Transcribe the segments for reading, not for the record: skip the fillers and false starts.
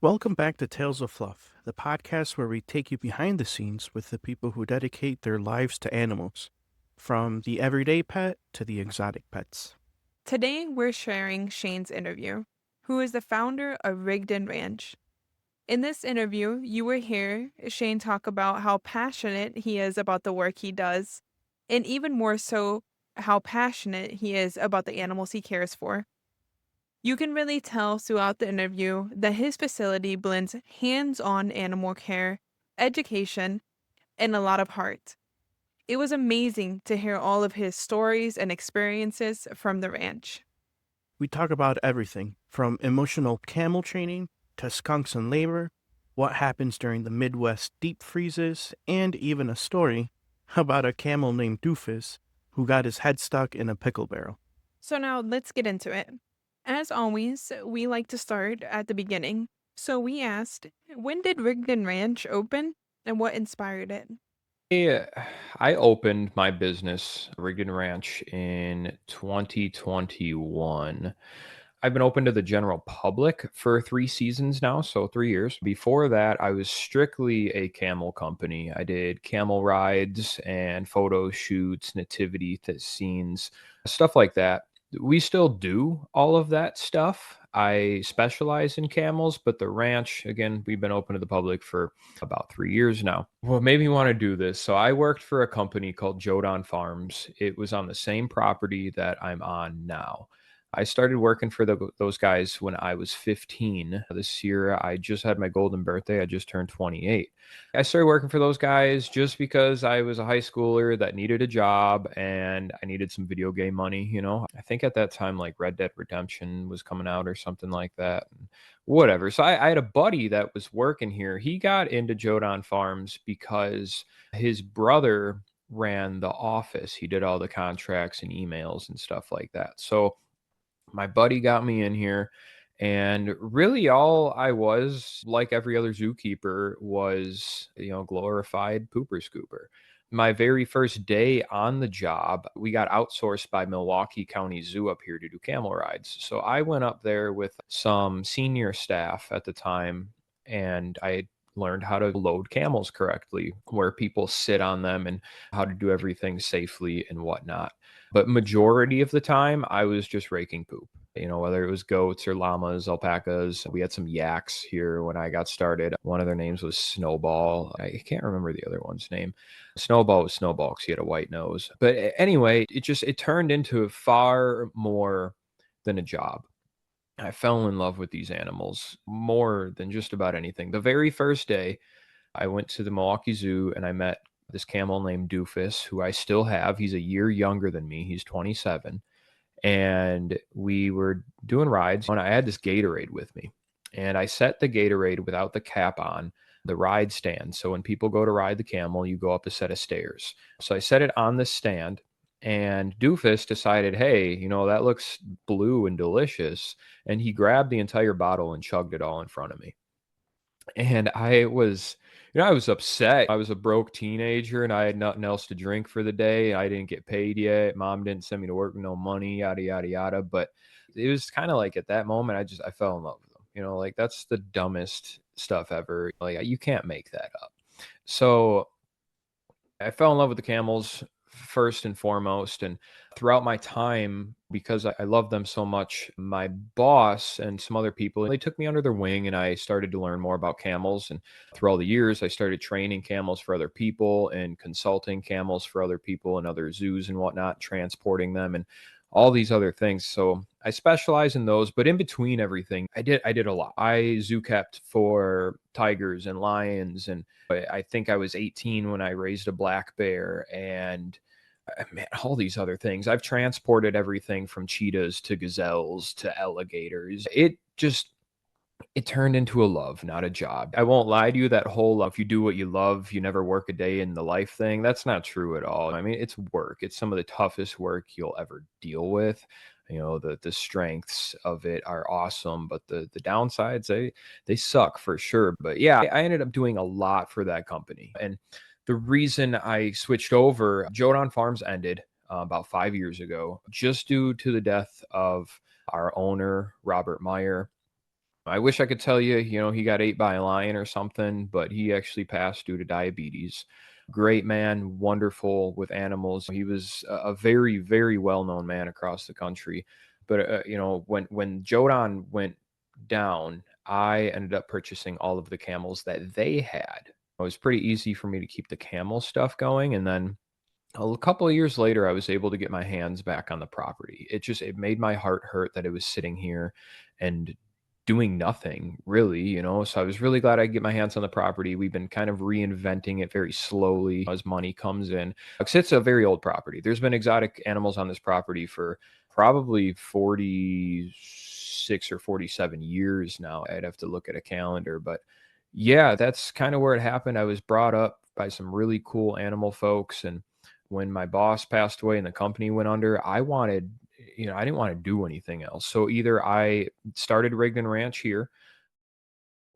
Welcome back to Tales of Fluff, the podcast where we take you behind the scenes with the people who dedicate their lives to animals, from the everyday pet to the exotic pets. Today, we're sharing Shane's interview, who is the founder of Rigden Ranch. In this interview, you will hear Shane talk about how passionate he is about the work he does, and even more so, how passionate he is about the animals he cares for. You can really tell throughout the interview that his facility blends hands on animal care, education, and a lot of heart. It was amazing to hear all of his stories and experiences from the ranch. We talk about everything from emotional camel training to skunks and labor, what happens during the Midwest deep freezes, and even a story about a camel named Doofus who got his head stuck in a pickle barrel. So now let's get into it. As always, we like to start at the beginning. So we asked, when did Rigden Ranch open and what inspired it? Yeah, I opened my business, Rigden Ranch, in 2021. I've been open to the general public for 3 seasons now, so 3 years. Before that, I was strictly a camel company. I did camel rides and photo shoots, nativity scenes, stuff like that. We still do all of that stuff. I specialize in camels, but the ranch, again, we've been open to the public for about 3 years now. What made me want to do this? So I worked for a company called Jodan Farms. It was on the same property that I'm on now. I started working for those guys when I was 15. This year, I just had my golden birthday. I just turned 28. I started working for those guys just because I was a high schooler that needed a job and I needed some video game money. I think at that time, like Red Dead Redemption was coming out or something like that. Whatever. So I had a buddy that was working here. He got into Jodan Farms because his brother ran the office. He did all the contracts and emails and stuff like that. So my buddy got me in here, and really all I was, like every other zookeeper, was, glorified pooper scooper. My very first day on the job, we got outsourced by Milwaukee County Zoo up here to do camel rides. So I went up there with some senior staff at the time, and I learned how to load camels correctly, where people sit on them, and how to do everything safely and whatnot. But majority of the time, I was just raking poop. Whether it was goats or llamas, alpacas. We had some yaks here when I got started. One of their names was Snowball. I can't remember the other one's name. Snowball was Snowball because he had a white nose. But anyway, it turned into far more than a job. I fell in love with these animals more than just about anything. The very first day, I went to the Milwaukee Zoo and I met this camel named Doofus, who I still have. He's a year younger than me. He's 27. And we were doing rides, and I had this Gatorade with me. And I set the Gatorade without the cap on the ride stand. So when people go to ride the camel, you go up a set of stairs. So I set it on the stand, and Doofus decided, hey, that looks blue and delicious. And he grabbed the entire bottle and chugged it all in front of me. And I was upset. I was a broke teenager and I had nothing else to drink for the day. I didn't get paid yet. Mom didn't send me to work with no money, yada, yada, yada. But it was kind of like at that moment, I fell in love with them. Like that's the dumbest stuff ever. Like you can't make that up. So I fell in love with the camels first and foremost. And throughout my time, because I love them so much, my boss and some other people, they took me under their wing and I started to learn more about camels. And through all the years, I started training camels for other people and consulting camels for other people and other zoos and whatnot, transporting them and all these other things. So I specialize in those, but in between everything, I did a lot. I zoo kept for tigers and lions, and I think I was 18 when I raised a black bear, and man, all these other things. I've transported everything from cheetahs to gazelles to alligators. It turned into a love, not a job. I won't lie to you, that whole if you do what you love, you never work a day in the life thing, that's not true at all. I mean, it's work. It's some of the toughest work you'll ever deal with. The strengths of it are awesome, but the downsides, they suck for sure. But yeah, I ended up doing a lot for that company. And the reason I switched over, Jodan Farms ended about 5 years ago, just due to the death of our owner, Robert Meyer. I wish I could tell you, he got ate by a lion or something, but he actually passed due to diabetes. Great man, wonderful with animals. He was a very, very well-known man across the country. But when Jodan went down, I ended up purchasing all of the camels that they had. It was pretty easy for me to keep the camel stuff going, and then a couple of years later, I was able to get my hands back on the property. It made my heart hurt that it was sitting here and doing nothing really. So I was really glad I get my hands on the property. We've been kind of reinventing it very slowly as money comes in. 'Cause it's a very old property. There's been exotic animals on this property for probably 46 or 47 years now. I'd have to look at a calendar, but yeah, that's kind of where it happened. I was brought up by some really cool animal folks, and when my boss passed away and the company went under, I didn't want to do anything else. So either I started Rigden Ranch here,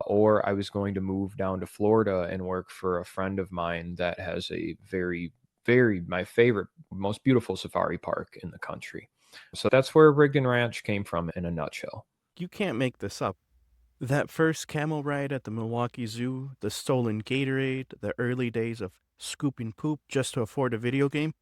or I was going to move down to Florida and work for a friend of mine that has a very, very, my favorite, most beautiful safari park in the country. So that's where Rigden Ranch came from in a nutshell. You can't make this up. That first camel ride at the Milwaukee Zoo, the stolen Gatorade, the early days of scooping poop just to afford a video game,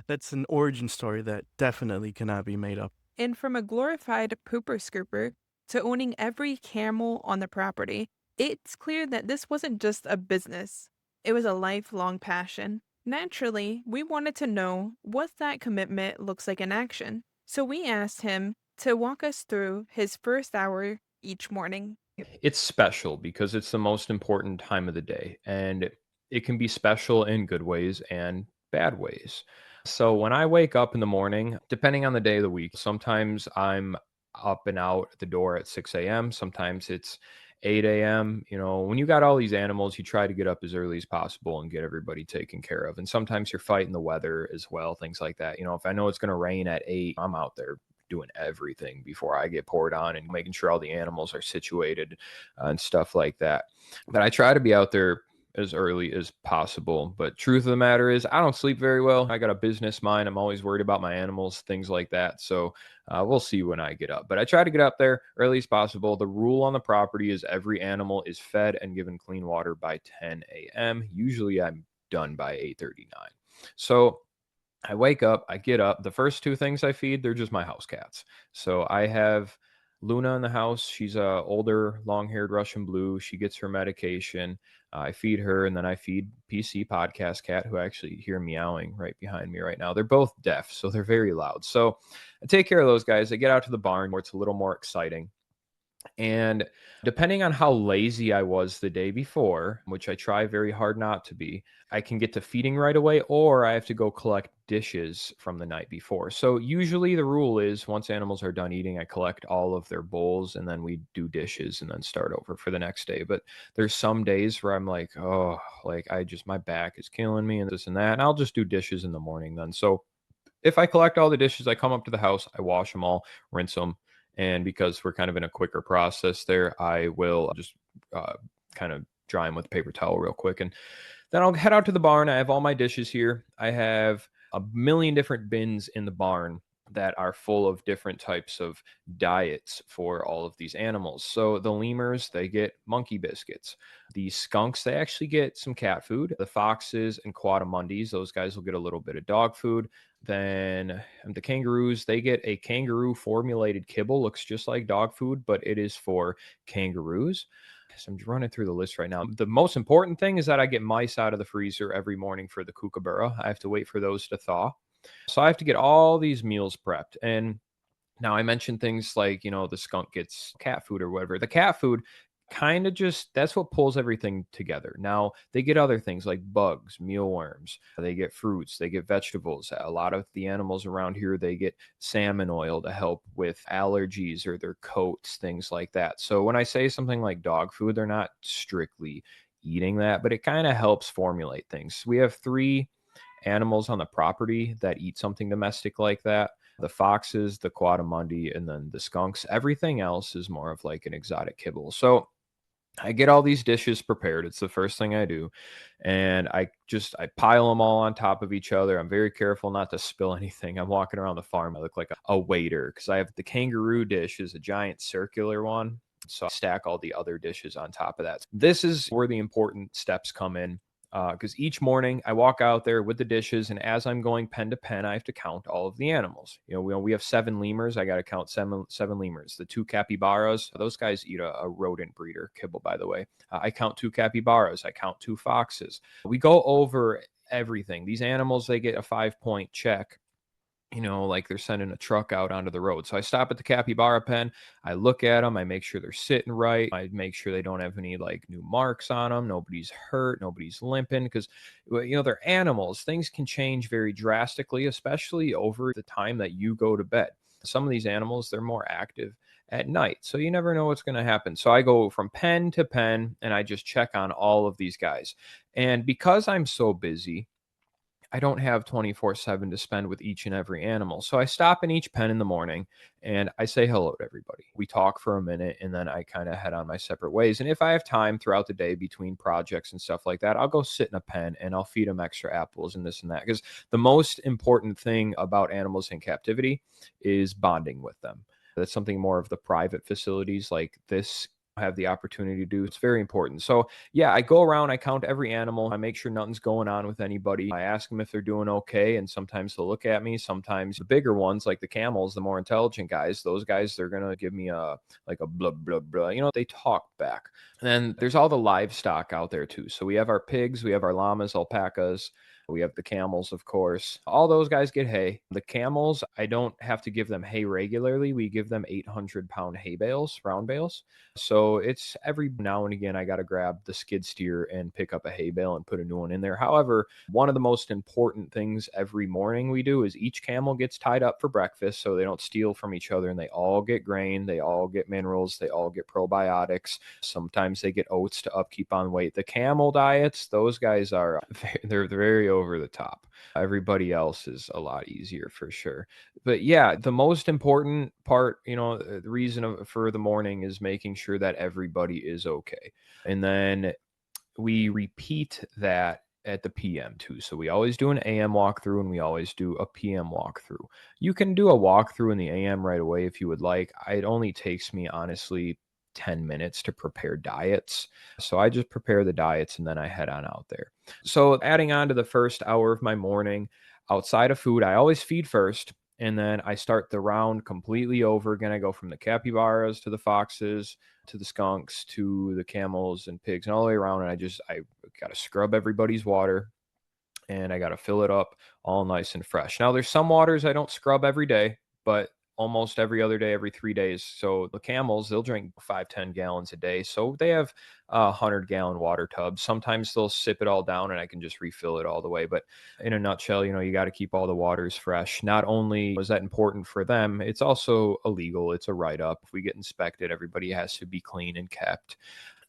that's an origin story that definitely cannot be made up. And from a glorified pooper scooper to owning every camel on the property, it's clear that this wasn't just a business, it was a lifelong passion. Naturally, we wanted to know what that commitment looks like in action. So we asked him to walk us through his first hour each morning. It's special because it's the most important time of the day, and it can be special in good ways and bad ways. So when I wake up in the morning, depending on the day of the week, sometimes I'm up and out the door at 6 a.m., sometimes it's 8 a.m. When you got all these animals, you try to get up as early as possible and get everybody taken care of. And sometimes you're fighting the weather as well, things like that. If I know it's going to rain at 8, I'm out there doing everything before I get poured on and making sure all the animals are situated and stuff like that. But I try to be out there as early as possible. But truth of the matter is, I don't sleep very well. I got a business mind. I'm always worried about my animals, things like that. So we'll see when I get up. But I try to get up there early as possible. The rule on the property is every animal is fed and given clean water by 10 a.m. Usually I'm done by 8:39. So I wake up, I get up. The first two things I feed, they're just my house cats. So I have Luna in the house. She's a older, long-haired Russian blue. She gets her medication. I feed her, and then I feed PC Podcast Cat, who I actually hear meowing right behind me right now. They're both deaf, so they're very loud. So I take care of those guys. I get out to the barn where it's a little more exciting. And depending on how lazy I was the day before, which I try very hard not to be, I can get to feeding right away, or I have to go collect dishes from the night before. So usually the rule is once animals are done eating, I collect all of their bowls and then we do dishes and then start over for the next day. But there's some days where I'm like, oh, like my back is killing me and this and that. And I'll just do dishes in the morning then. So if I collect all the dishes, I come up to the house, I wash them all, rinse them. And because we're kind of in a quicker process there, I will just kind of dry them with a paper towel real quick. And then I'll head out to the barn. I have all my dishes here. I have a million different bins in the barn that are full of different types of diets for all of these animals. So the lemurs, they get monkey biscuits. The skunks, they actually get some cat food. The foxes and quadrumundis, those guys will get a little bit of dog food. Then the kangaroos, they get a kangaroo formulated kibble. Looks just like dog food, but it is for kangaroos. So I'm running through the list right now. The most important thing is that I get mice out of the freezer every morning for the kookaburra. I have to wait for those to thaw. So I have to get all these meals prepped. And now I mentioned things like, the skunk gets cat food or whatever. The cat food kind of just, that's what pulls everything together. Now they get other things like bugs, mealworms, they get fruits, they get vegetables. A lot of the animals around here, they get salmon oil to help with allergies or their coats, things like that. So when I say something like dog food, they're not strictly eating that, but it kind of helps formulate things. We have 3 animals on the property that eat something domestic like that: the foxes, the quadrumundi, and then the skunks. Everything else is more of like an exotic kibble. So I get all these dishes prepared. It's the first thing I do. And I pile them all on top of each other. I'm very careful not to spill anything. I'm walking around the farm. I look like a waiter because I have the kangaroo dish is a giant circular one. So I stack all the other dishes on top of that. This is where the important steps come in. Because each morning I walk out there with the dishes, and as I'm going pen to pen, I have to count all of the animals. We have 7 lemurs. I got to count seven lemurs. The 2 capybaras, those guys eat a rodent breeder kibble, by the way. I count 2 capybaras. I count 2 foxes. We go over everything. These animals, they get a 5-point check, like they're sending a truck out onto the road. So I stop at the capybara pen. I look at them. I make sure they're sitting right. I make sure they don't have any like new marks on them. Nobody's hurt. Nobody's limping, because, they're animals. Things can change very drastically, especially over the time that you go to bed. Some of these animals, they're more active at night. So you never know what's going to happen. So I go from pen to pen and I just check on all of these guys. And because I'm so busy, I don't have 24/7 to spend with each and every animal. So I stop in each pen in the morning and I say hello to everybody. We talk for a minute and then I kind of head on my separate ways. And if I have time throughout the day between projects and stuff like that, I'll go sit in a pen and I'll feed them extra apples and this and that. Because the most important thing about animals in captivity is bonding with them. That's something more of the private facilities like this have the opportunity to do. It's very important. So yeah, I go around, I count every animal, I make sure nothing's going on with anybody. I ask them if they're doing okay, and sometimes they'll look at me. Sometimes the bigger ones, like the camels, the more intelligent guys, those guys, they're gonna give me a blah blah blah. They talk back. And then there's all the livestock out there too. So we have our pigs, we have our llamas, alpacas. We have the camels, of course. All those guys get hay. The camels, I don't have to give them hay regularly. We give them 800-pound hay bales, round bales. So it's every now and again, I got to grab the skid steer and pick up a hay bale and put a new one in there. However, one of the most important things every morning we do is each camel gets tied up for breakfast so they don't steal from each other, and they all get grain, they all get minerals, they all get probiotics. Sometimes they get oats to upkeep on weight. The camel diets, those guys are, they're very over the top. Everybody else is a lot easier for sure. But yeah, the most important part, the reason for the morning is making sure that everybody is okay. And then we repeat that at the PM too. So we always do an AM walkthrough and we always do a PM walkthrough. You can do a walkthrough in the AM right away if you would like. It only takes me honestly 10 minutes to prepare diets. So I just prepare the diets and then I head on out there. So adding on to the first hour of my morning, outside of food, I always feed first. And then I start the round completely over again. I go from the capybaras to the foxes to the skunks to the camels and pigs and all the way around. And I got to scrub everybody's water and I got to fill it up all nice and fresh. Now, there's some waters I don't scrub every day, but almost every other day, every 3 days. So the camels, they'll drink 5-10 gallons a day. So they have 100-gallon water tubs. Sometimes they'll sip it all down and I can just refill it all the way. But in a nutshell, you got to keep all the waters fresh. Not only is that important for them, it's also illegal. It's a write-up. If we get inspected, everybody has to be clean and kept.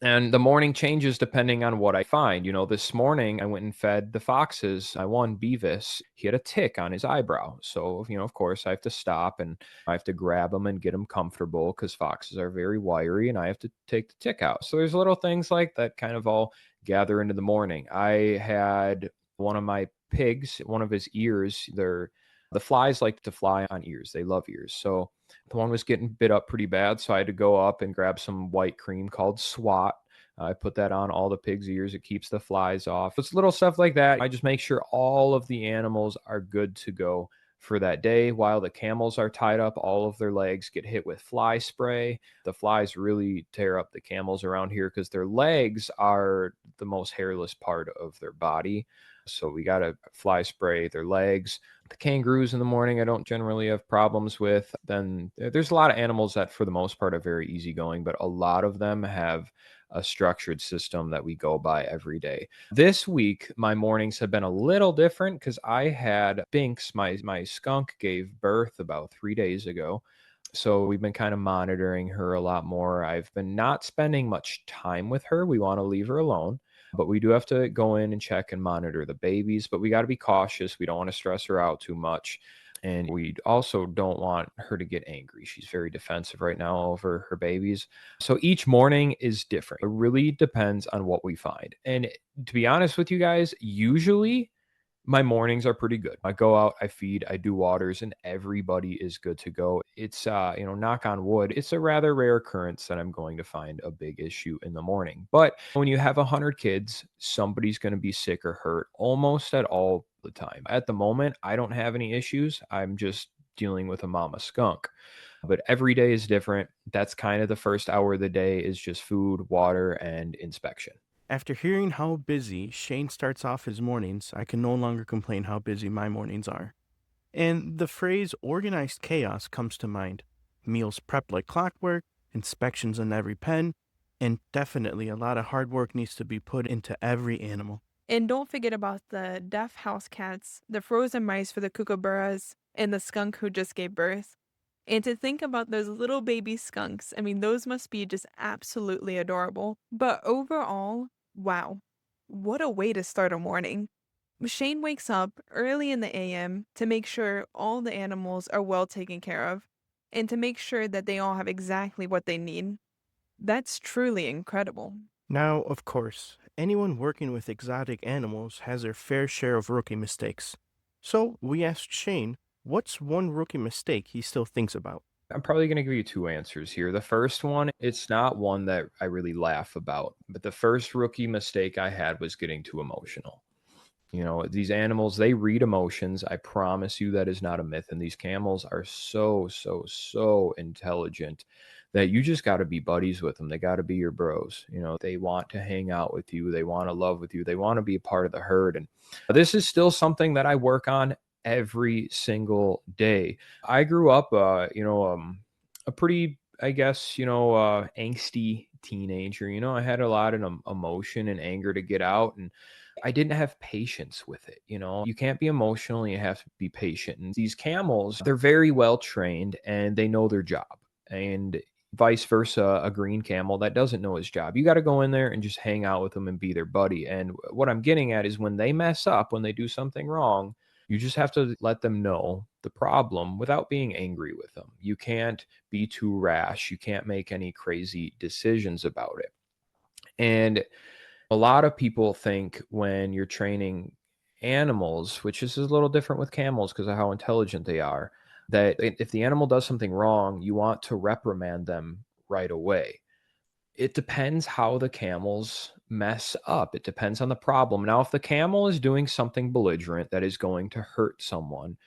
And the morning changes depending on what I find. This morning I went and fed the foxes. I won Beavis. He had a tick on his eyebrow. So, of course, I have to stop and I have to grab him and get him comfortable because foxes are very wiry and I have to take the tick out. So there's little things like that kind of all gather into the morning. I had one of my pigs, one of his ears, the flies like to fly on ears. They love ears. So the one was getting bit up pretty bad. So I had to go up and grab some white cream called SWAT. I put that on all the pigs' ears. It keeps the flies off. It's little stuff like that. I just make sure all of the animals are good to go for that day. While the camels are tied up, all of their legs get hit with fly spray. The flies really tear up the camels around here because their legs are the most hairless part of their body. So we got to fly spray their legs. The kangaroos in the morning, I don't generally have problems with. Then there's a lot of animals that for the most part are very easygoing, but a lot of them have a structured system that we go by every day. This week, my mornings have been a little different because I had Binks, my skunk gave birth about 3 days ago. So we've been kind of monitoring her a lot more. I've been not spending much time with her. We want to leave her alone. But we do have to go in and check and monitor the babies, but we got to be cautious. We don't want to stress her out too much. And we also don't want her to get angry. She's very defensive right now over her babies. So each morning is different. It really depends on what we find. And to be honest with you guys, usually My mornings are pretty good. I go out, I feed, I do waters, and everybody is good to go. It's, knock on wood, it's a rather rare occurrence that I'm going to find a big issue in the morning. But when you have 100 kids, somebody's going to be sick or hurt almost at all the time. At the moment, I don't have any issues. I'm just dealing with a mama skunk. But every day is different. That's kind of the first hour of the day is just food, water, and inspection. After hearing how busy Shane starts off his mornings, I can no longer complain how busy my mornings are. And the phrase organized chaos comes to mind. Meals prepped like clockwork, inspections in every pen, and definitely a lot of hard work needs to be put into every animal. And don't forget about the deaf house cats, the frozen mice for the kookaburras, and the skunk who just gave birth. And to think about those little baby skunks, I mean, those must be just absolutely adorable. But overall, wow, what a way to start a morning. Shane wakes up early in the AM to make sure all the animals are well taken care of and to make sure that they all have exactly what they need. That's truly incredible. Now, of course, anyone working with exotic animals has their fair share of rookie mistakes. So we asked Shane, what's one rookie mistake he still thinks about? I'm probably going to give you two answers here. The first one, it's not one that I really laugh about, but the first rookie mistake I had was getting too emotional. These animals, they read emotions. I promise you that is not a myth. And these camels are so, so, so intelligent that you just got to be buddies with them. They got to be your bros. They want to hang out with you. They want to love with you. They want to be a part of the herd. And this is still something that I work on every single day. I grew up, a pretty, I guess, angsty teenager. I had a lot of emotion and anger to get out. And I didn't have patience with it. You can't be emotional, you have to be patient. And these camels, they're very well trained and they know their job. And vice versa, a green camel that doesn't know his job. You got to go in there and just hang out with them and be their buddy. And what I'm getting at is when they mess up, when they do something wrong, you just have to let them know the problem without being angry with them. You can't be too rash. You can't make any crazy decisions about it. And a lot of people think when you're training animals, which is a little different with camels because of how intelligent they are, that if the animal does something wrong, you want to reprimand them right away. It depends how the camels mess up. It depends on the problem. Now, if the camel is doing something belligerent that is going to hurt someone,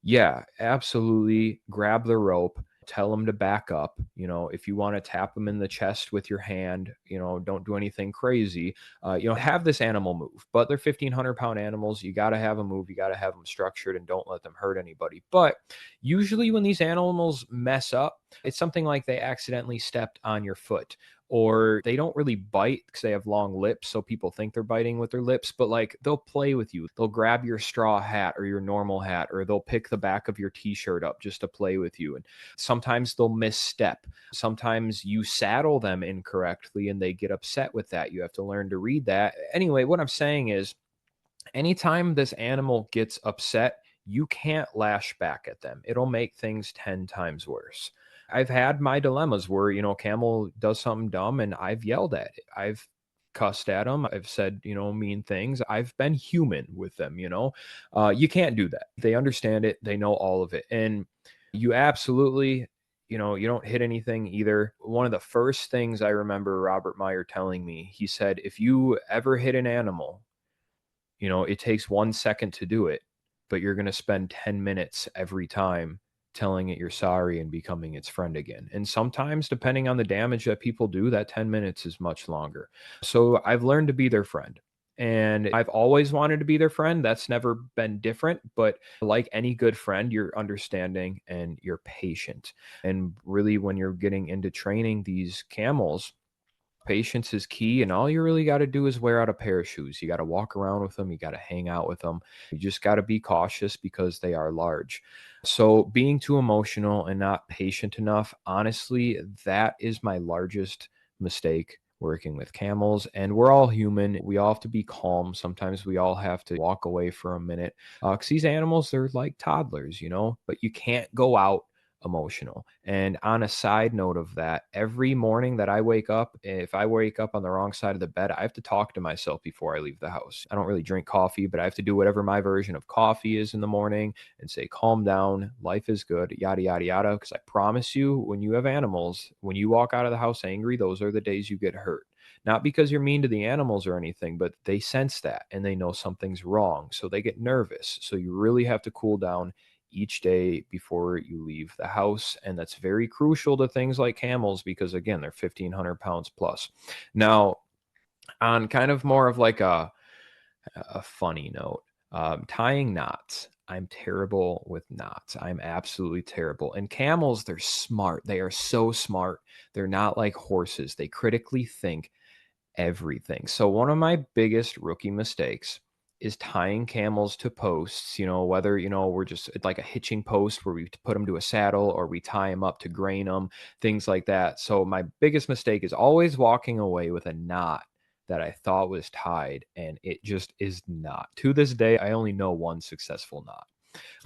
yeah, absolutely. Grab the rope, tell them to back up. If you want to tap them in the chest with your hand, don't do anything crazy. Have this animal move. But they're 1,500-pound animals. You got to have them move. You got to have them structured and don't let them hurt anybody. But usually when these animals mess up, it's something like they accidentally stepped on your foot or they don't really bite because they have long lips. So people think they're biting with their lips, but like they'll play with you. They'll grab your straw hat or your normal hat, or they'll pick the back of your t-shirt up just to play with you. And sometimes they'll misstep. Sometimes you saddle them incorrectly and they get upset with that. You have to learn to read that. Anyway, what I'm saying is anytime this animal gets upset, you can't lash back at them. It'll make things 10 times worse. I've had my dilemmas where, camel does something dumb and I've yelled at it. I've cussed at them. I've said, mean things. I've been human with them. You can't do that. They understand it. They know all of it. And you absolutely, you don't hit anything either. One of the first things I remember Robert Meyer telling me, he said, if you ever hit an animal, it takes 1 second to do it, but you're going to spend 10 minutes every time telling it you're sorry and becoming its friend again. And sometimes, depending on the damage that people do, that 10 minutes is much longer. So I've learned to be their friend. And I've always wanted to be their friend. That's never been different. But like any good friend, you're understanding and you're patient. And really, when you're getting into training these camels, patience is key, and all you really got to do is wear out a pair of shoes. You got to walk around with them, you got to hang out with them. You just got to be cautious because they are large. So, being too emotional and not patient enough, honestly, that is my largest mistake working with camels. And we're all human. We all have to be calm. Sometimes we all have to walk away for a minute because these animals, they're like toddlers, but you can't go out emotional. And on a side note of that, every morning that I wake up, if I wake up on the wrong side of the bed, I have to talk to myself before I leave the house. I don't really drink coffee, but I have to do whatever my version of coffee is in the morning and say, calm down, life is good, yada, yada, yada. Because I promise you, when you have animals, when you walk out of the house angry, those are the days you get hurt. Not because you're mean to the animals or anything, but they sense that and they know something's wrong. So they get nervous. So you really have to cool down each day before you leave the house. And that's very crucial to things like camels because, again, they're 1,500 pounds plus. Now, on kind of more of like a funny note, tying knots. I'm terrible with knots. I'm absolutely terrible. And camels, they're smart. They are so smart. They're not like horses. They critically think everything. So one of my biggest rookie mistakes is tying camels to posts, whether, we're just like a hitching post where we put them to a saddle or we tie them up to grain them, things like that. So my biggest mistake is always walking away with a knot that I thought was tied and it just is not. To this day, I only know one successful knot,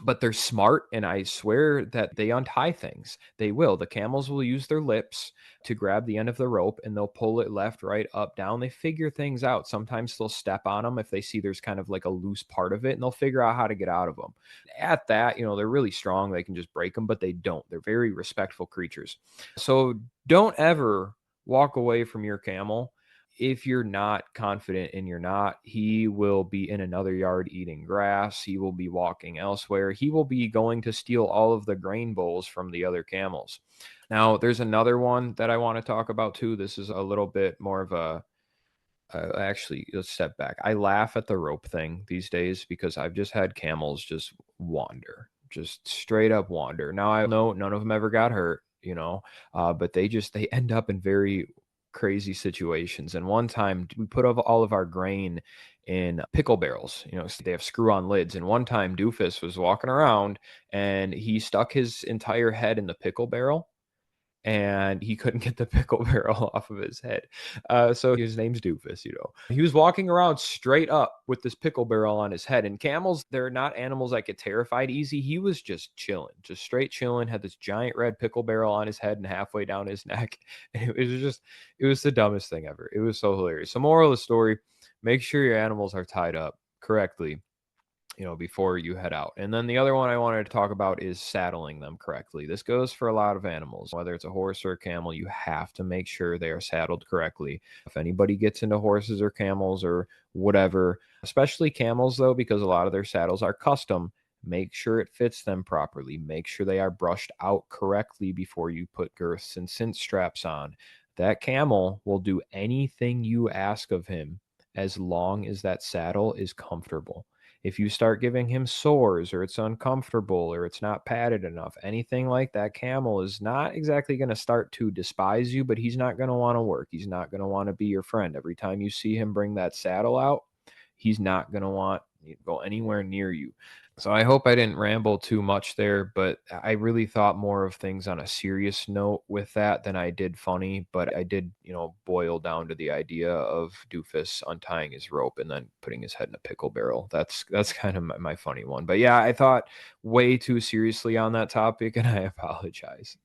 but they're smart and I swear that they untie things. They will. The camels will use their lips to grab the end of the rope and they'll pull it left, right, up, down. They figure things out. Sometimes they'll step on them if they see there's kind of like a loose part of it and they'll figure out how to get out of them. At that, they're really strong. They can just break them, but they don't. They're very respectful creatures. So don't ever walk away from your camel if you're not confident in your knot. He will be in another yard eating grass. He will be walking elsewhere. He will be going to steal all of the grain bowls from the other camels. Now, there's another one that I want to talk about too. This is a little bit more of actually, let's step back. I laugh at the rope thing these days because I've just had camels just wander, just straight up wander. Now, I know none of them ever got hurt, but they end up in very crazy situations. And one time we put all of our grain in pickle barrels, so they have screw on lids. And one time Doofus was walking around and he stuck his entire head in the pickle barrel and he couldn't get the pickle barrel off of his head. So his name's Doofus, He was walking around straight up with this pickle barrel on his head. And camels, they're not animals that get terrified easy. He was just chilling, just straight chilling, had this giant red pickle barrel on his head and halfway down his neck. And it was the dumbest thing ever. It was so hilarious. So moral of the story, make sure your animals are tied up correctly, before you head out. And then the other one I wanted to talk about is saddling them correctly. This goes for a lot of animals, whether it's a horse or a camel, you have to make sure they are saddled correctly. If anybody gets into horses or camels or whatever, especially camels though, because a lot of their saddles are custom, make sure it fits them properly. Make sure they are brushed out correctly before you put girths and cinch straps on. That camel will do anything you ask of him as long as that saddle is comfortable. If you start giving him sores or it's uncomfortable or it's not padded enough, anything like that, camel is not exactly going to start to despise you, but he's not going to want to work. He's not going to want to be your friend. Every time you see him bring that saddle out, he's not going to want to go anywhere near you. So I hope I didn't ramble too much there, but I really thought more of things on a serious note with that than I did funny. But I did, boil down to the idea of Doofus untying his rope and then putting his head in a pickle barrel. That's kind of my funny one. But yeah, I thought way too seriously on that topic, and I apologize.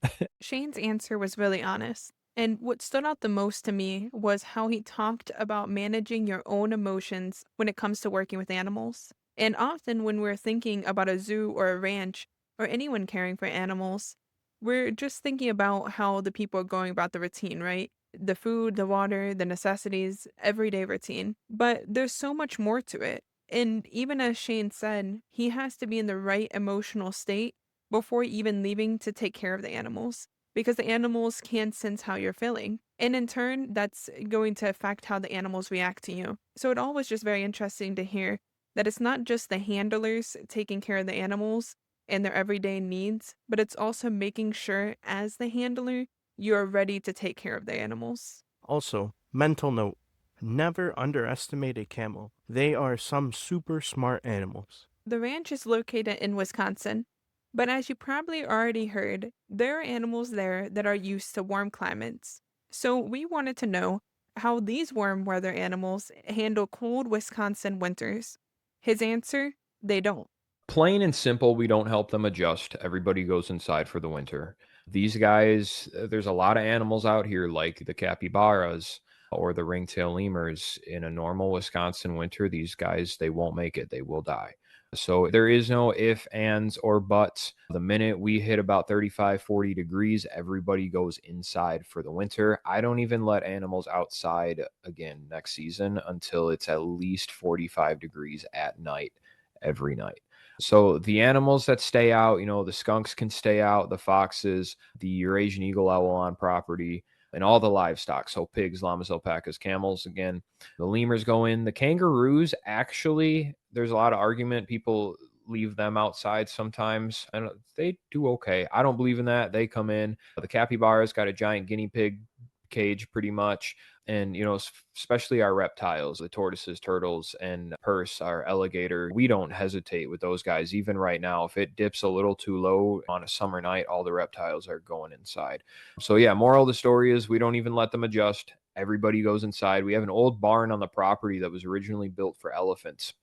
Shane's answer was really honest. And what stood out the most to me was how he talked about managing your own emotions when it comes to working with animals. And often, when we're thinking about a zoo or a ranch or anyone caring for animals, we're just thinking about how the people are going about the routine, right? The food, the water, the necessities, everyday routine. But there's so much more to it. And even as Shane said, he has to be in the right emotional state before even leaving to take care of the animals because the animals can sense how you're feeling. And in turn, that's going to affect how the animals react to you. So it all was just very interesting to hear that it's not just the handlers taking care of the animals and their everyday needs, but it's also making sure as the handler, you're ready to take care of the animals. Also, mental note, never underestimate a camel. They are some super smart animals. The ranch is located in Wisconsin, but as you probably already heard, there are animals there that are used to warm climates. So we wanted to know how these warm weather animals handle cold Wisconsin winters. His answer, they don't. Plain and simple, we don't help them adjust. Everybody goes inside for the winter. These guys, there's a lot of animals out here like the capybaras or the ringtail lemurs. In a normal Wisconsin winter, these guys, they won't make it. They will die. So there is no if, ands, or buts. The minute we hit about 35, 40 degrees, everybody goes inside for the winter. I don't even let animals outside again next season until it's at least 45 degrees at night every night. So the animals that stay out, the skunks can stay out, the foxes, the Eurasian eagle owl on property, and all the livestock. So pigs, llamas, alpacas, camels, again, the lemurs go in. The kangaroos, actually, there's a lot of argument. People leave them outside sometimes, and they do okay. I don't believe in that. They come in. The capybaras got a giant guinea pig cage pretty much. And, especially our reptiles, the tortoises, turtles, and purse, our alligator, we don't hesitate with those guys. Even right now, if it dips a little too low on a summer night, all the reptiles are going inside. So yeah, moral of the story is we don't even let them adjust. Everybody goes inside. We have an old barn on the property that was originally built for elephants.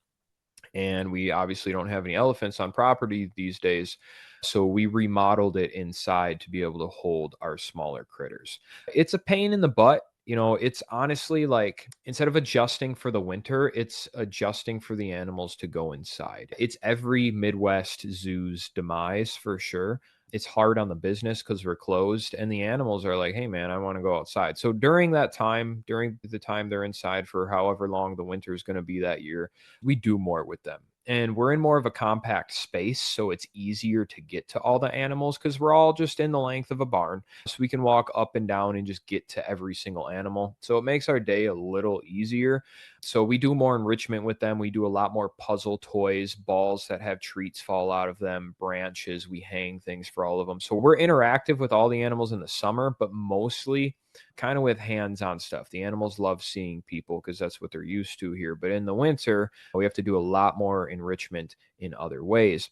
And we obviously don't have any elephants on property these days. So we remodeled it inside to be able to hold our smaller critters. It's a pain in the butt. It's honestly like instead of adjusting for the winter, it's adjusting for the animals to go inside. It's every Midwest zoo's demise for sure. It's hard on the business because we're closed, and the animals are like, hey, man, I want to go outside. So during that time, during the time they're inside for however long the winter is going to be that year, we do more with them. And we're in more of a compact space, so it's easier to get to all the animals because we're all just in the length of a barn. So we can walk up and down and just get to every single animal. So it makes our day a little easier. So we do more enrichment with them. We do a lot more puzzle toys, balls that have treats fall out of them, branches. We hang things for all of them. So we're interactive with all the animals in the summer, but mostly kind of with hands-on stuff. The animals love seeing people because that's what they're used to here. But in the winter, we have to do a lot more enrichment in other ways.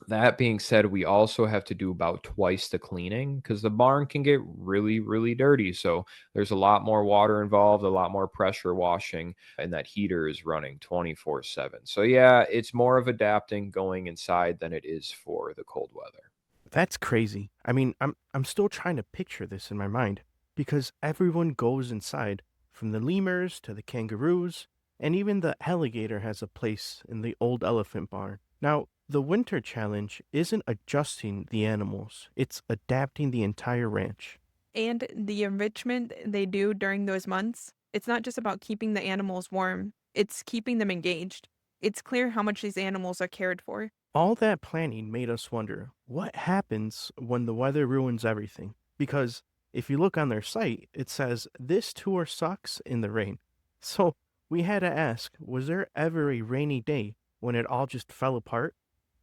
That being said, we also have to do about twice the cleaning because the barn can get really, really dirty. So there's a lot more water involved, a lot more pressure washing, and that heater is running 24/7. So yeah, it's more of adapting going inside than it is for the cold weather. That's crazy. I mean, I'm still trying to picture this in my mind because everyone goes inside, from the lemurs to the kangaroos, and even the alligator has a place in the old elephant barn. Now, the winter challenge isn't adjusting the animals, it's adapting the entire ranch. And the enrichment they do during those months, it's not just about keeping the animals warm, it's keeping them engaged. It's clear how much these animals are cared for. All that planning made us wonder what happens when the weather ruins everything. Because if you look on their site, it says this tour sucks in the rain. So we had to ask, was there ever a rainy day when it all just fell apart?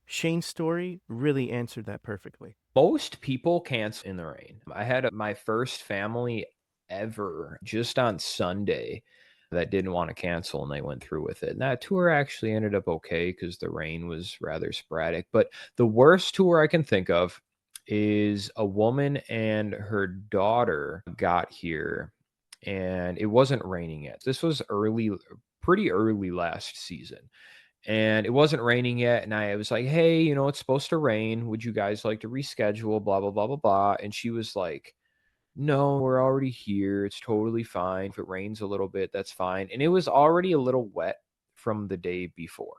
Shane's story really answered that perfectly. Most people cancel in the rain. I had my first family ever just on Sunday that didn't want to cancel and they went through with it. And that tour actually ended up okay because the rain was rather sporadic. But the worst tour I can think of is a woman and her daughter got here and it wasn't raining yet. This was pretty early last season and it wasn't raining yet. And I was like, hey, it's supposed to rain. Would you guys like to reschedule? Blah, blah, blah, blah, blah. And she was like, no, we're already here. It's totally fine. If it rains a little bit, that's fine. And it was already a little wet from the day before.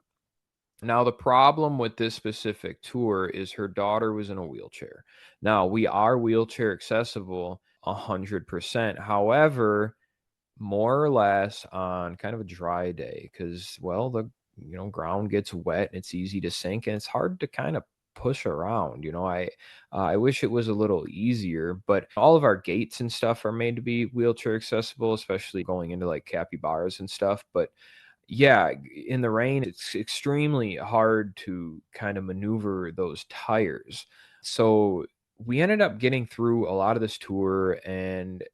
Now, the problem with this specific tour is her daughter was in a wheelchair. Now, we are wheelchair accessible 100%. However, more or less on kind of a dry day because, well, the ground gets wet and it's easy to sink and it's hard to kind of push around. I wish it was a little easier, but all of our gates and stuff are made to be wheelchair accessible, especially going into like capybaras and stuff. But yeah, in the rain, it's extremely hard to kind of maneuver those tires. So we ended up getting through a lot of this tour and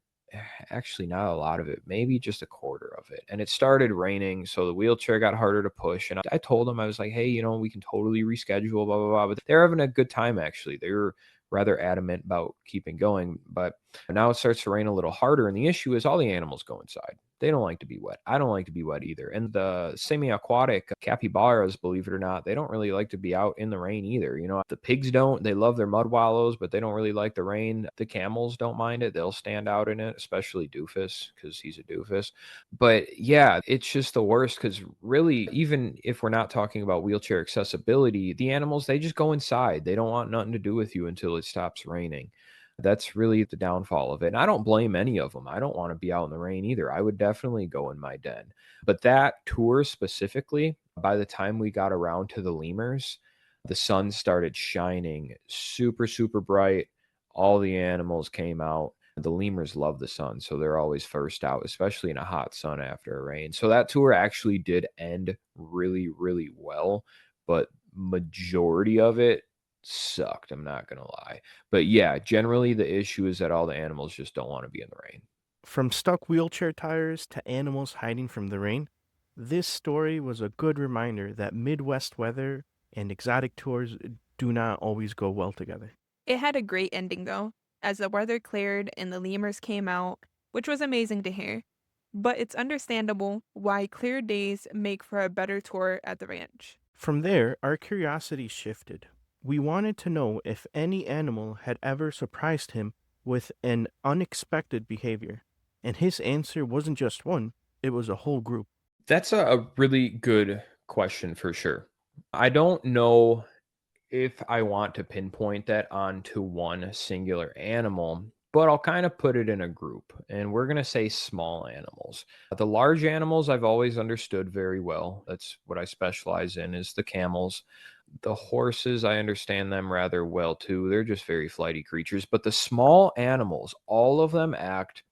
actually not a lot of it, maybe just a quarter of it. And it started raining, so the wheelchair got harder to push. And I told them, I was like, hey, we can totally reschedule, blah, blah, blah. But they're having a good time, actually. They were rather adamant about keeping going. But now it starts to rain a little harder. And the issue is all the animals go inside. They don't like to be wet. I don't like to be wet either. And the semi-aquatic capybaras, believe it or not, they don't really like to be out in the rain either. The pigs don't. They love their mud wallows, but they don't really like the rain. The camels don't mind it. They'll stand out in it, especially Doofus, because he's a doofus. But yeah, it's just the worst because really, even if we're not talking about wheelchair accessibility, the animals, they just go inside. They don't want nothing to do with you until it stops raining. That's really the downfall of it. And I don't blame any of them. I don't want to be out in the rain either. I would definitely go in my den. But that tour specifically, by the time we got around to the lemurs, the sun started shining super, super bright. All the animals came out. The lemurs love the sun, so they're always first out, especially in a hot sun after a rain. So that tour actually did end really, really well, but majority of it sucked. I'm not gonna lie. But yeah, generally the issue is that all the animals just don't want to be in the rain. From stuck wheelchair tires to animals hiding from the rain, this story was a good reminder that Midwest weather and exotic tours do not always go well together. It had a great ending, though, as the weather cleared and the lemurs came out, which was amazing to hear. But it's understandable why clear days make for a better tour at the ranch. From there, our curiosity shifted. We wanted to know if any animal had ever surprised him with an unexpected behavior. And his answer wasn't just one, it was a whole group. That's a really good question for sure. I don't know if I want to pinpoint that onto one singular animal, but I'll kind of put it in a group. And we're going to say small animals. The large animals I've always understood very well. That's what I specialize in is the camels. The horses, I understand them rather well too. They're just very flighty creatures. But the small animals, all of them act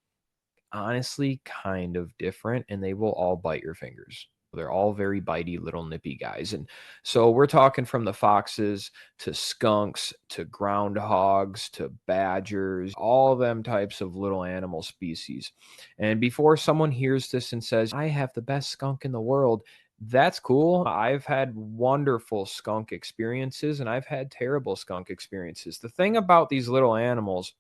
honestly kind of different and they will all bite your fingers. They're all very bitey little nippy guys. And so we're talking from the foxes to skunks to groundhogs to badgers, all of them types of little animal species. And before someone hears this and says, I have the best skunk in the world, that's cool. I've had wonderful skunk experiences and I've had terrible skunk experiences. The thing about these little animals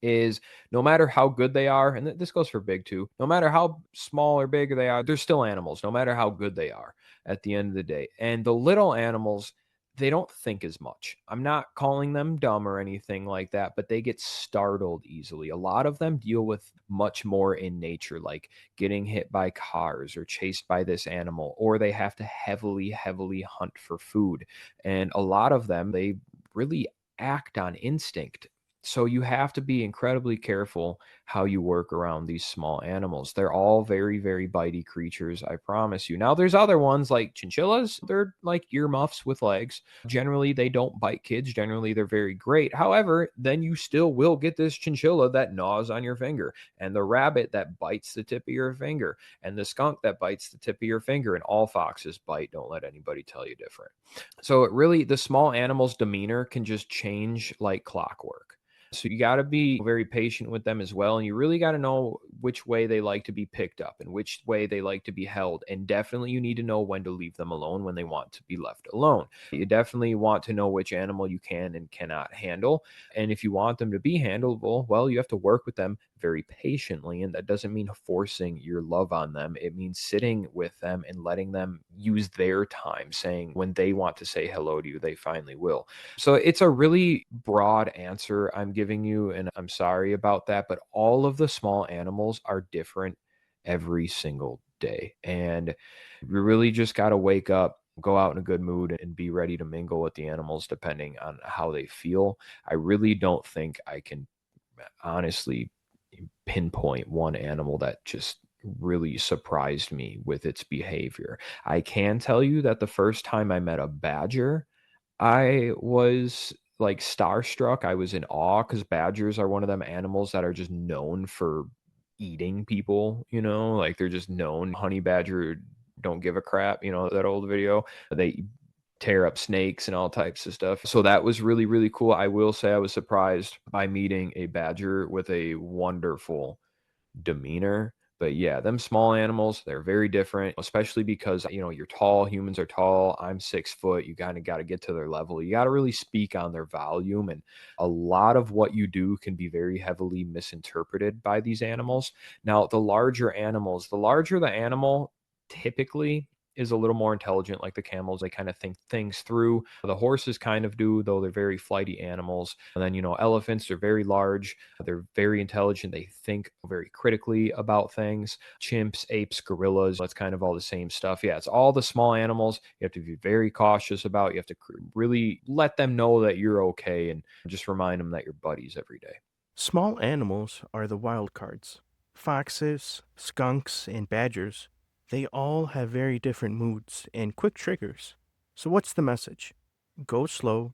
is no matter how good they are, and this goes for big too, no matter how small or big they are, they're still animals, no matter how good they are at the end of the day. And the little animals, they don't think as much. I'm not calling them dumb or anything like that, but they get startled easily. A lot of them deal with much more in nature, like getting hit by cars or chased by this animal, or they have to heavily, heavily hunt for food. And a lot of them, they really act on instinct. So you have to be incredibly careful how you work around these small animals. They're all very, very bitey creatures, I promise you. Now, there's other ones like chinchillas. They're like earmuffs with legs. Generally, they don't bite kids. Generally, they're very great. However, then you still will get this chinchilla that gnaws on your finger, and the rabbit that bites the tip of your finger, and the skunk that bites the tip of your finger. And all foxes bite. Don't let anybody tell you different. So, it really, the small animal's demeanor can just change like clockwork. So you got to be very patient with them as well. And you really got to know which way they like to be picked up and which way they like to be held. And definitely you need to know when to leave them alone when they want to be left alone. You definitely want to know which animal you can and cannot handle. And if you want them to be handleable, well, you have to work with them very patiently. And that doesn't mean forcing your love on them. It means sitting with them and letting them use their time, saying when they want to say hello to you, they finally will. So it's a really broad answer I'm giving you, and I'm sorry about that, but all of the small animals are different every single day. And we really just got to wake up, go out in a good mood, and be ready to mingle with the animals depending on how they feel. I really don't think I can honestly pinpoint one animal that just really surprised me with its behavior. I can tell you that the first time I met a badger, I was like starstruck. I was in awe because badgers are one of them animals that are just known for eating people, like they're just known. Honey badger don't give a crap, that old video. They tear up snakes and all types of stuff. So that was really, really cool. I will say I was surprised by meeting a badger with a wonderful demeanor, But yeah, them small animals, they're very different, especially because, you're tall, humans are tall. I'm 6 foot. You kind of got to get to their level. You got to really speak on their volume. And a lot of what you do can be very heavily misinterpreted by these animals. Now, the larger animals, the larger the animal, typically is a little more intelligent, like the camels. They kind of think things through. The horses kind of do, though they're very flighty animals. And then, elephants are very large. They're very intelligent. They think very critically about things. Chimps, apes, gorillas, that's kind of all the same stuff. Yeah, it's all the small animals you have to be very cautious about. You have to really let them know that you're okay and just remind them that you're buddies every day. Small animals are the wild cards. Foxes, skunks, and badgers, they all have very different moods and quick triggers. So, what's the message? Go slow,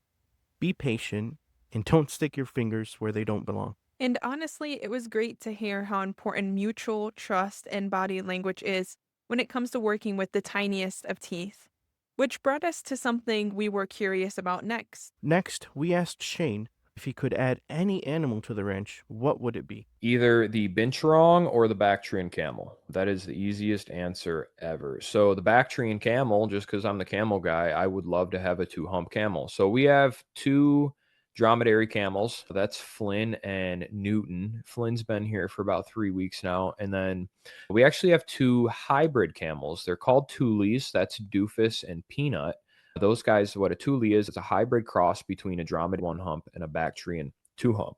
be patient, and don't stick your fingers where they don't belong. And honestly, it was great to hear how important mutual trust and body language is when it comes to working with the tiniest of teeth. Which brought us to something we were curious about next. Next, we asked Shane if he could add any animal to the ranch, what would it be? Either the Binturong or the Bactrian camel. That is the easiest answer ever. So the Bactrian camel, just because I'm the camel guy, I would love to have a two-hump camel. So we have two dromedary camels. That's Flynn and Newton. Flynn's been here for about 3 weeks now. And then we actually have two hybrid camels. They're called Tules. That's Doofus and Peanut. Those guys, what a Thule is, it's a hybrid cross between a dromedary one hump and a Bactrian two hump.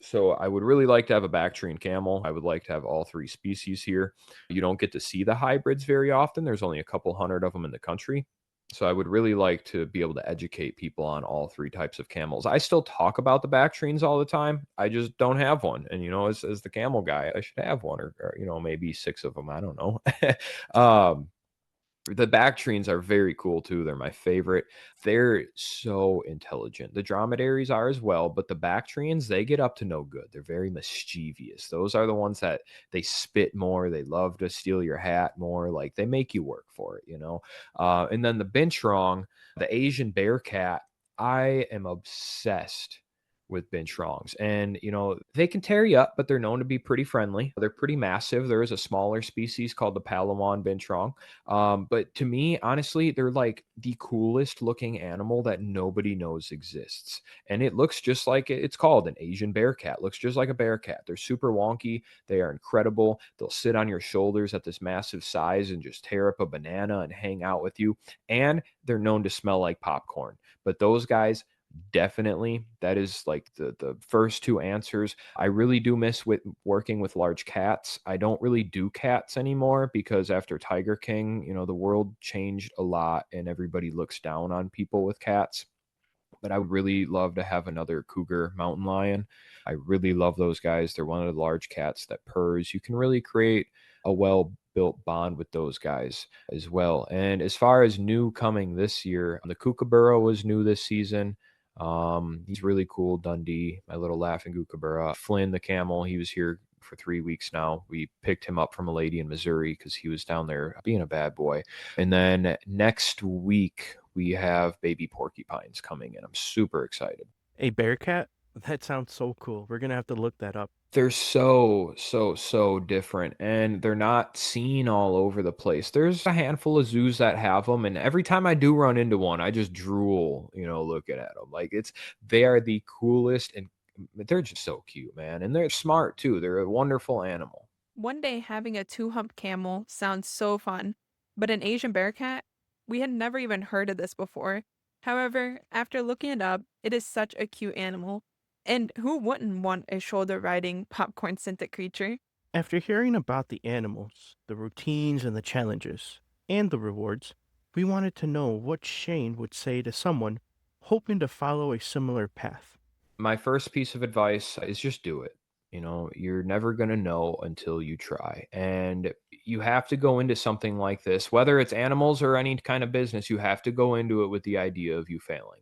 So I would really like to have a Bactrian camel. I would like to have all three species here. You don't get to see the hybrids very often. There's only a couple hundred of them in the country. So I would really like to be able to educate people on all three types of camels. I still talk about the Bactrians all the time. I just don't have one. And, as the camel guy, I should have one or maybe six of them. I don't know. The Bactrians are very cool too. They're my favorite. They're so intelligent. The dromedaries are as well, but the Bactrians, they get up to no good. They're very mischievous. Those are the ones that they spit more. They love to steal your hat more. Like they make you work for it. And then the Binturong, the Asian bear cat, I am obsessed with binturongs. And, they can tear you up, but they're known to be pretty friendly. They're pretty massive. There is a smaller species called the Palawan binturong. But to me, honestly, they're like the coolest looking animal that nobody knows exists. And it looks just like it's called an Asian bear cat. Looks just like a bear cat. They're super wonky. They are incredible. They'll sit on your shoulders at this massive size and just tear up a banana and hang out with you. And they're known to smell like popcorn. But those guys, definitely, that is like the first two answers. I really do miss with working with large cats. I don't really do cats anymore because after Tiger King, the world changed a lot and everybody looks down on people with cats. But I would really love to have another cougar mountain lion. I really love those guys. They're one of the large cats that purrs. You can really create a well built bond with those guys as well. And as far as new coming this year, the kookaburra was new this season. He's really cool. Dundee, my little laughing kookaburra. Flynn the camel, he was here for 3 weeks now. We picked him up from a lady in Missouri because he was down there being a bad boy. And then next week we have baby porcupines coming in. I'm super excited. A bear cat? That sounds so cool. We're going to have to look that up. They're so, so, so different, and they're not seen all over the place. There's a handful of zoos that have them, and every time I do run into one, I just drool, looking at them. Like they are the coolest, and they're just so cute, man. And they're smart too. They're a wonderful animal. One day having a two-hump camel sounds so fun, but an Asian bear cat? We had never even heard of this before. However, after looking it up, it is such a cute animal. And who wouldn't want a shoulder-riding, popcorn-scented creature? After hearing about the animals, the routines and the challenges, and the rewards, we wanted to know what Shane would say to someone hoping to follow a similar path. My first piece of advice is just do it. You're never going to know until you try. And you have to go into something like this, whether it's animals or any kind of business, you have to go into it with the idea of you failing.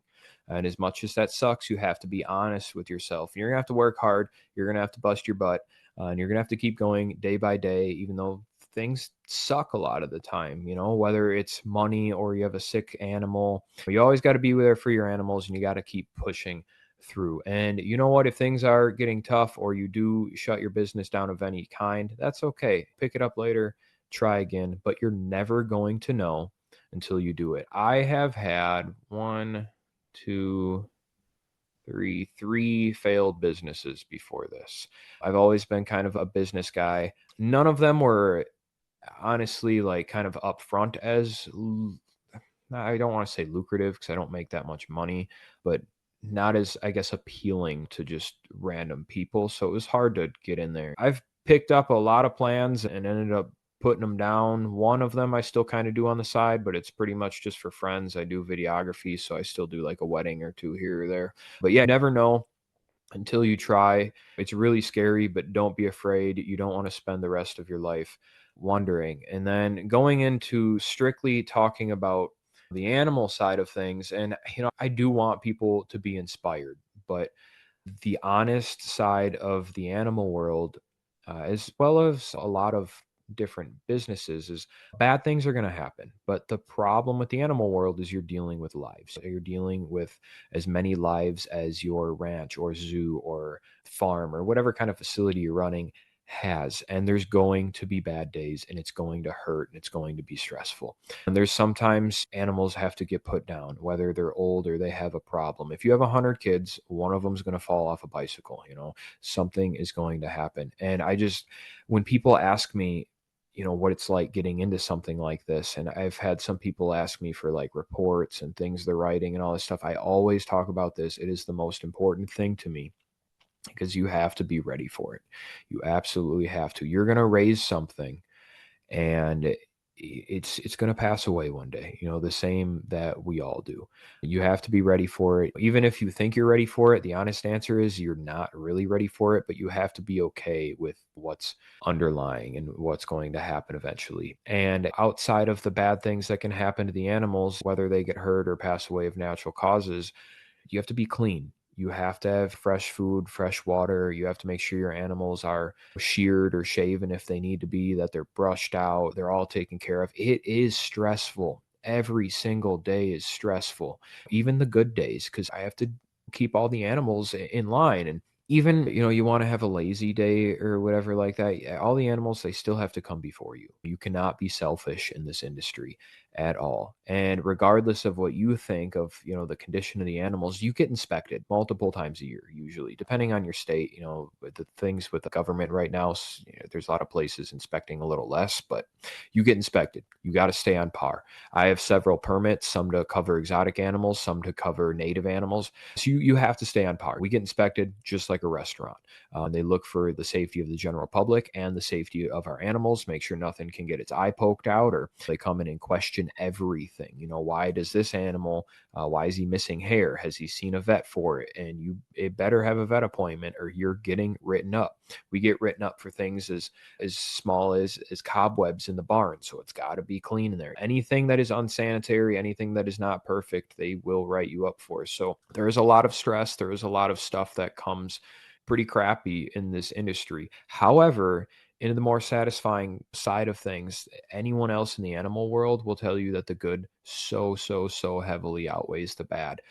And as much as that sucks, you have to be honest with yourself. You're going to have to work hard. You're going to have to bust your butt. And you're going to have to keep going day by day, even though things suck a lot of the time, whether it's money or you have a sick animal. You always got to be there for your animals and you got to keep pushing through. And you know what? If things are getting tough or you do shut your business down of any kind, that's okay. Pick it up later, try again, but you're never going to know until you do it. I have had one, two, three failed businesses before this. I've always been kind of a business guy. None of them were honestly like kind of upfront as I don't want to say lucrative because I don't make that much money, but not as, I guess, appealing to just random people. So it was hard to get in there. I've picked up a lot of plans and ended up putting them down. One of them I still kind of do on the side, but it's pretty much just for friends. I do videography, so I still do like a wedding or two here or there. But yeah, never know until you try. It's really scary, but don't be afraid. You don't want to spend the rest of your life wondering. And then going into strictly talking about the animal side of things, and I do want people to be inspired, but the honest side of the animal world, as well as a lot of different businesses, is bad things are going to happen. But the problem with the animal world is you're dealing with lives. You're dealing with as many lives as your ranch or zoo or farm or whatever kind of facility you're running has. And there's going to be bad days, and it's going to hurt, and it's going to be stressful. And there's sometimes animals have to get put down, whether they're old or they have a problem. If you have 100 kids, one of them's going to fall off a bicycle, something is going to happen. And when people ask me, what it's like getting into something like this, and I've had some people ask me for like reports and things they're writing and all this stuff, I always talk about this. It is the most important thing to me because you have to be ready for it. You absolutely have to. You're going to raise something, and it's going to pass away one day, the same that we all do. You have to be ready for it. Even if you think you're ready for it, the honest answer is you're not really ready for it, but you have to be okay with what's underlying and what's going to happen eventually. And outside of the bad things that can happen to the animals, whether they get hurt or pass away of natural causes, you have to be clean. You have to have fresh food, fresh water. You have to make sure your animals are sheared or shaven if they need to be, that they're brushed out, they're all taken care of. It is stressful. Every single day is stressful, even the good days, because I have to keep all the animals in line. And even, you want to have a lazy day or whatever like that, all the animals, they still have to come before you. You cannot be selfish in this industry at all. And regardless of what you think of, the condition of the animals, you get inspected multiple times a year, usually, depending on your state. With the things with the government right now, there's a lot of places inspecting a little less, but you get inspected. You got to stay on par. I have several permits, some to cover exotic animals, some to cover native animals. So you have to stay on par. We get inspected just like a restaurant. They look for the safety of the general public and the safety of our animals, make sure nothing can get its eye poked out, or they come in and question everything. Why does this animal, why is he missing hair? Has he seen a vet for it? And it better have a vet appointment or you're getting written up. We get written up for things as small as cobwebs in the barn. So it's got to be clean in there. Anything that is unsanitary, anything that is not perfect, they will write you up for. So there is a lot of stress. There is a lot of stuff that comes pretty crappy in this industry. However, in the more satisfying side of things, anyone else in the animal world will tell you that the good so heavily outweighs the bad.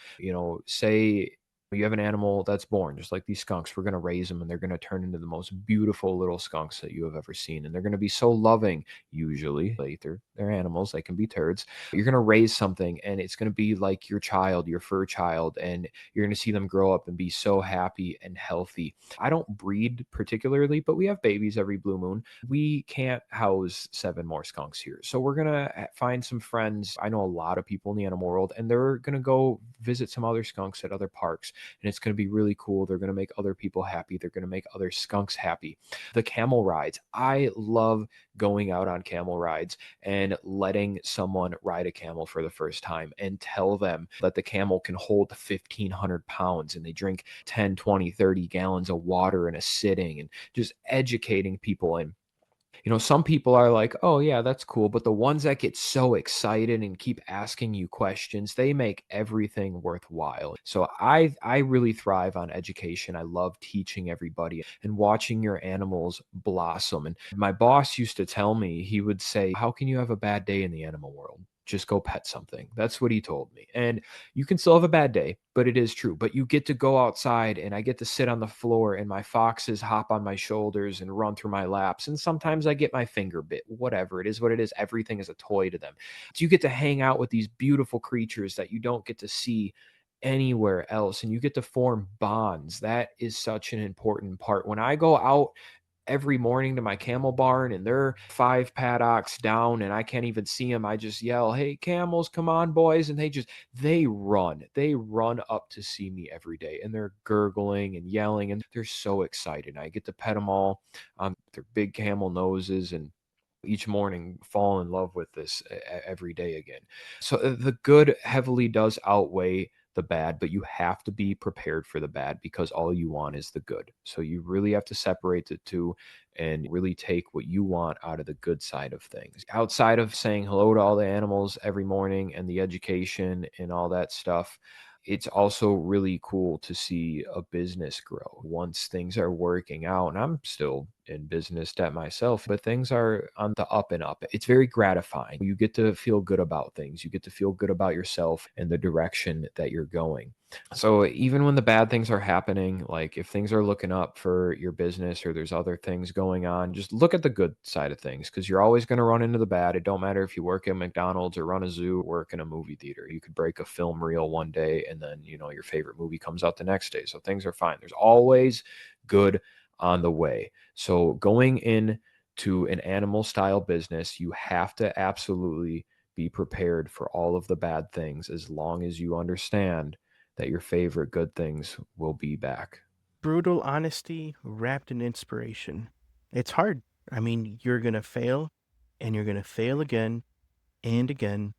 Say you have an animal that's born, just like these skunks. We're going to raise them and they're going to turn into the most beautiful little skunks that you have ever seen. And they're going to be so loving, usually. Like they're animals, they can be turds. You're going to raise something and it's going to be like your child, your fur child, and you're going to see them grow up and be so happy and healthy. I don't breed particularly, but we have babies every blue moon. We can't house 7 more skunks here. So we're going to find some friends. I know a lot of people in the animal world, and they're going to go visit some other skunks at other parks. And it's going to be really cool. They're going to make other people happy. They're going to make other skunks happy. The camel rides. I love going out on camel rides and letting someone ride a camel for the first time and tell them that the camel can hold 1,500 pounds and they drink 10, 20, 30 gallons of water in a sitting, and just educating people. And some people are like, oh, yeah, that's cool. But the ones that get so excited and keep asking you questions, they make everything worthwhile. So I really thrive on education. I love teaching everybody and watching your animals blossom. And my boss used to tell me, he would say, how can you have a bad day in the animal world? just go pet something. That's what he told me. And you can still have a bad day, but it is true. But you get to go outside and I get to sit on the floor and my foxes hop on my shoulders and run through my laps. And sometimes I get my finger bit, whatever. It is what it is. Everything is a toy to them. So you get to hang out with these beautiful creatures that you don't get to see anywhere else, and you get to form bonds. That is such an important part. When I go out every morning to my camel barn and they're 5 paddocks down and I can't even see them, I just yell, "Hey camels, come on boys," and they run up to see me every day, and they're gurgling and yelling and they're so excited. I get to pet them all on their big camel noses, and each morning fall in love with this every day again. So the good heavily does outweigh the bad, but you have to be prepared for the bad because all you want is the good. So you really have to separate the two and really take what you want out of the good side of things. Outside of saying hello to all the animals every morning and the education and all that stuff, it's also really cool to see a business grow once things are working out. And I'm still in business debt myself, but things are on the up and up. It's very gratifying. You get to feel good about things. You get to feel good about yourself and the direction that you're going. So even when the bad things are happening, like if things are looking up for your business or there's other things going on, just look at the good side of things because you're always going to run into the bad. It don't matter if you work at McDonald's or run a zoo or work in a movie theater. You could break a film reel one day and then, your favorite movie comes out the next day. So things are fine. There's always good on the way. So going in to an animal style business, you have to absolutely be prepared for all of the bad things as long as you understand that your favorite good things will be back. Brutal honesty wrapped in inspiration. It's hard. I mean, you're going to fail and you're going to fail again and again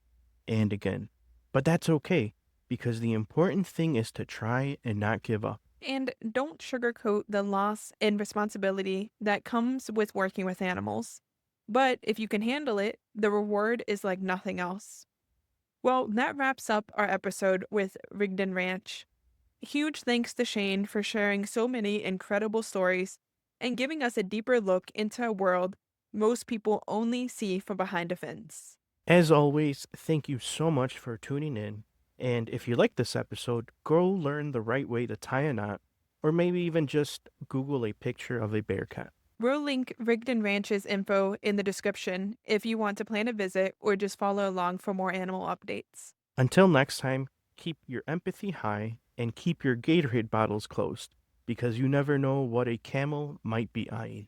and again. But that's okay because the important thing is to try and not give up. And don't sugarcoat the loss and responsibility that comes with working with animals. But if you can handle it, the reward is like nothing else. Well, that wraps up our episode with Rigden Ranch. Huge thanks to Shane for sharing so many incredible stories and giving us a deeper look into a world most people only see from behind a fence. As always, thank you so much for tuning in. And if you like this episode, go learn the right way to tie a knot, or maybe even just Google a picture of a bear cat. We'll link Rigden Ranch's info in the description if you want to plan a visit or just follow along for more animal updates. Until next time, keep your empathy high and keep your Gatorade bottles closed because you never know what a camel might be eyeing.